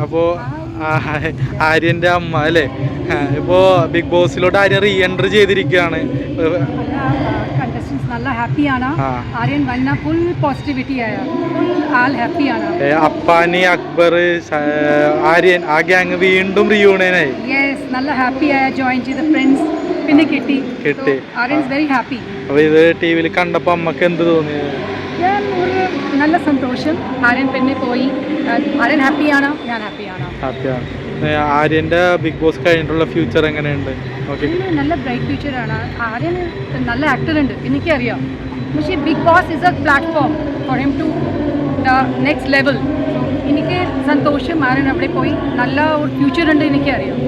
അപ്പോൾ ആര്യൻ്റെ അമ്മ അല്ലേ, ഇപ്പോൾ ബിഗ് ബോസിലോട്ട് ആര്യൻ റീ എൻട്രി ചെയ്തിരിക്കുകയാണ്. നല്ല ഹാപ്പിയാണ്. ആര്യൻ വന്ന ഫുൾ പോസിറ്റിവിറ്റി ആയ ഫുൾ ആൾ ഹാപ്പിയാണ്. അപ്പാനി, അക്ബർ, ആര്യൻ ആ ഗ്യാങ് വീണ്ടും റീയൂണിയനായി. യെസ്, നല്ല ഹാപ്പി ആയ ജോയിൻ ചെയ്ത ഫ്രണ്ട്സ് പിന്നെ കിട്ടി. Aryan very happy. അപ്പോൾ ഇത് ടി വിയിൽ കണ്ടപ്പോൾ അമ്മക്ക് എന്ത് തോന്നി? നല്ല സന്തോഷം. ആര്യൻ പിന്നെ പോയി. ആര്യൻ ഹാപ്പിയാണ്, ഞാൻ ഹാപ്പിയാണ്. ആര്യൻ്റെ ബിഗ് ബോസ് കഴിഞ്ഞിട്ടുള്ള ഫ്യൂച്ചർ എങ്ങനെയുണ്ട്? നല്ല ബ്രൈറ്റ് ഫ്യൂച്ചറാണ്. ആര്യൻ നല്ല ആക്ടർ ഉണ്ട്, എനിക്കറിയാം. പക്ഷേ Bigg Boss is a platform for him to the next level. എനിക്ക് സന്തോഷം. ആര്യൻ അവിടെ പോയി നല്ല ഒരു ഫ്യൂച്ചർ ഉണ്ട്, എനിക്കറിയാം.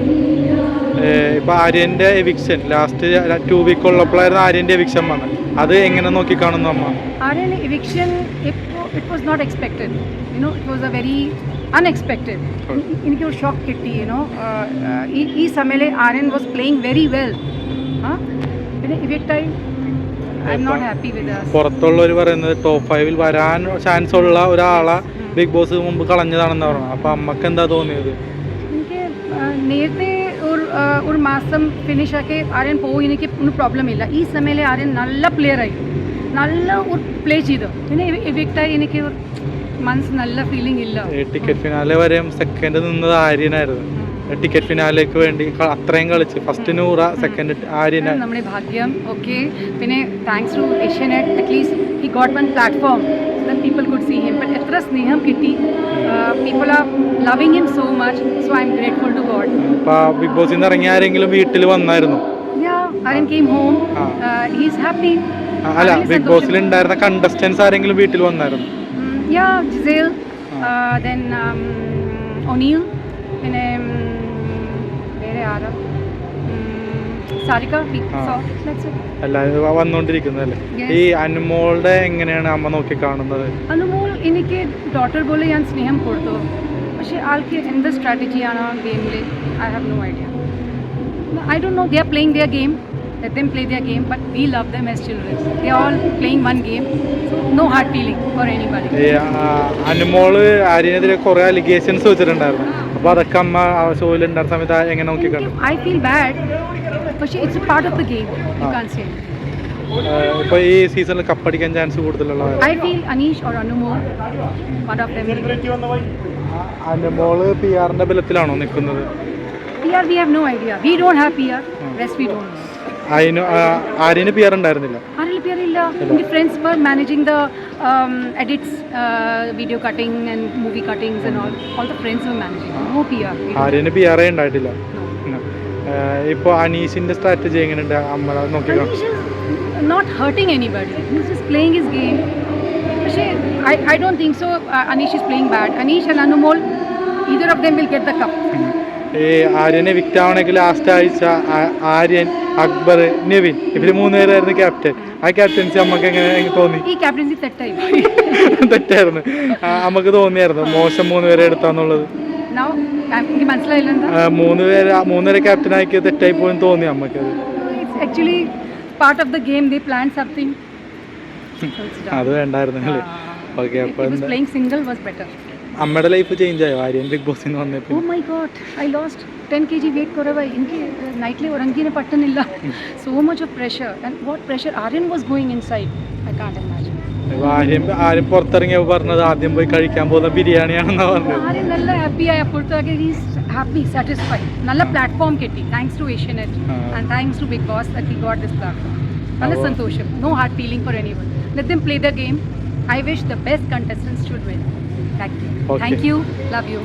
ഇപ്പോൾ ആര്യൻ്റെ എവിക്ഷൻ ലാസ്റ്റ് 2 വീക്ക് ഉള്ളപ്പോഴായിരുന്നു ആര്യൻ്റെ എവിക്ഷൻ വന്നത്. അത് എങ്ങനെ നോക്കി കാണുന്നു അമ്മ? Aryan eviction it was not expected, it was a very unexpected. എനിക്ക് ഒരു ഷോക്ക് കിട്ടി. ഈ സമയത്ത് Aryan was playing very well. പിന്നെ ഇവിക്റ്റായി I'm not happy with that. പുറത്തുള്ളവർ പറയുന്നത് ടോപ്പ് 5-ൽ വരാൻ ചാൻസ് ഉള്ള ഒരാളെ ബിഗ് ബോസ് മുമ്പ് കളഞ്ഞതാണെന്ന് പറഞ്ഞു. അപ്പോൾ അമ്മക്ക് എന്താ തോന്നിയത്? എനിക്ക് നേരത്തെ ഒരു മാസം ഫിനിഷ് ആക്കി ആര്യൻ പോയി, എനിക്ക് ഒന്നും പ്രോബ്ലം ഇല്ല. ഈ സമയത്ത് ആര്യൻ നല്ല പ്ലെയറായി, നല്ല ഒരു പ്ലേ ചെയ്തു. പിന്നെ ഇവിക്റ്റായി എനിക്ക് മനസ്സ് നല്ല ഫീലിംഗ് ഇല്ല. ടിക്കറ്റ് ഫിനാലെ വരെ സെക്കൻഡ് നിന്നത് ആര്യനായിരുന്നു. ടിക്കറ്റ് ഫിനാലേക്ക് വേണ്ടി അത്രയും കളിച്ച് ഫസ്റ്റ് 100, സെക്കൻഡ് ആര്യനാണ്. നമ്മുടെ ഭാഗ്യം. ഓക്കെ, പിന്നെ thanks to Asianet at least he got one platform that people could see him. But എത്ര സ്നേഹം കിട്ടി. People are loving him so much, so I'm grateful to God. Bigg ബോസിൽ നിന്ന് ഇറങ്ങിയ ആരെങ്കിലും വീട്ടിൽ വന്നായിരുന്നു? Yeah, Aryan came home. He's happy. അല്ല, ബിഗ് ബോസിൽ ഉണ്ടായിരുന്ന കണ്ടസ്റ്റൻസ് ആരെങ്കിലും വീട്ടിൽ വന്നായിരുന്നു? Yeah, Giselle, then O'Neill, പിന്നെ വേറെ ആരാ, സാരിക. എല്ലാവരും വന്നുകൊണ്ടിരിക്കുന്നതല്ലേ. ഈ അനുമോളുടെ എങ്ങനെയാണ് അമ്മ നോക്കി കാണുന്നത്? അനുമോൾ എനിക്ക് ഡോട്ടർ പോലെ ഞാൻ സ്നേഹം കൊടുത്തു. പക്ഷേ ആൾക്ക് എന്ത് സ്ട്രാറ്റജിയാണ് ഗെയിമിൽ, I have no idea. I don't know, they are playing their game, let them play their game, but we love them as children. They are all playing one game, so no hard feeling for anybody. Anumol ആര്യനെതിരെ കുറേ allegations വെച്ചിട്ടുണ്ടായിരുന്നു. അപ്പോൾ അതൊക്കെ അമ്മ ഷോയിൽ ഉണ്ടായിരുന്ന സമയത്ത് എങ്ങനെ നോക്കി കാണും? I feel bad, പക്ഷേ it's a part of the game, you can't say. ഇപ്പോൾ ഈ സീസണിൽ കപ്പടിക്കാൻ ചാൻസ് കൂടുതലുള്ള I feel Anish or Anumol, one of them. Anumol PR-ന്റെ ബലത്തിലാണോ നിൽക്കുന്നത്? PR we have no idea. We don't have PR. Rest we don't know. Aryan PR ഉണ്ടായിരുന്നില്ല? ആര്യന് PR ഇല്ല. My friends were managing the edits, video cutting and movie cuttings and all the friends were managing. No PR. Aryan PR ഉണ്ടായിട്ടില്ല. ഇപ്പോൾ അനീഷിന്റെ strategy എങ്ങനെയുണ്ട് അമ്മ നോക്കി? Not hurting anybody. He's just playing his game. പക്ഷേ I don't think so. Anish is playing bad. Anish and Anumol, either of them will get the cup. ഈ ആര്യനെ വിക്റ്റാവണമെങ്കിൽ last ആഴ്ച ആര്യൻ, അക്ബർ, നിവിൻ ഇവർ 3 പേരായിരുന്നു ക്യാപ്റ്റൻ. ആ ക്യാപ്റ്റൻസി അമ്മക്ക് എങ്ങനെ തോന്നി? ഈ ക്യാപ്റ്റൻസി തെറ്റായി. തെറ്റായിരുന്നു. അമ്മക്ക് തോന്നിയായിരുന്നു മോശം 3 പേരെ എടുത്താന്നുള്ളത്? എനിക്ക് മനസ്സിലായില്ല. 3 പേരെ ക്യാപ്റ്റൻ ആക്കി തെറ്റായി പോയെന്ന് തോന്നി അമ്മക്ക്? Actually part of the game they plan something. അത് വേണ്ടായിരുന്നു. ഓക്കെ, അപ്പോൾ പ്ലേയിങ് സിംഗിൾ വാസ് ബെറ്റർ. അമ്മയുടെ ലൈഫ് ചേഞ്ച് ആയോ ആര്യൻ ബിഗ് ബോസിൽ നിന്ന് വന്നപ്പോൾ? Oh my god, I lost 10 kg weight കുറവായി. എനിക്ക് നൈറ്റ്ലി ഉറങ്ങിന് പറ്റുന്നില്ല. So much of pressure and what pressure Aryan was going inside, I can't imagine. Aryan പുറത്തിറങ്ങിയപ്പോൾ പറഞ്ഞത് ആദ്യം പോയി കഴിക്കാൻ പോകുന്ന ബിരിയാണിയാണെന്നാ പറഞ്ഞത്. ആര്യൻ നല്ല ഹാപ്പി ആയ പുറത്തേക്ക്. He's happy, satisfied. നല്ല പ്ലാറ്റ്ഫോം കിട്ടി. Thanks to Asianet and thanks to Bigg Boss that we got this platform. നല്ല സന്തോഷം. No hard feeling for anyone. Let them play the game. I wish the best contestants should win. Thank you. Okay. Thank you. Love you.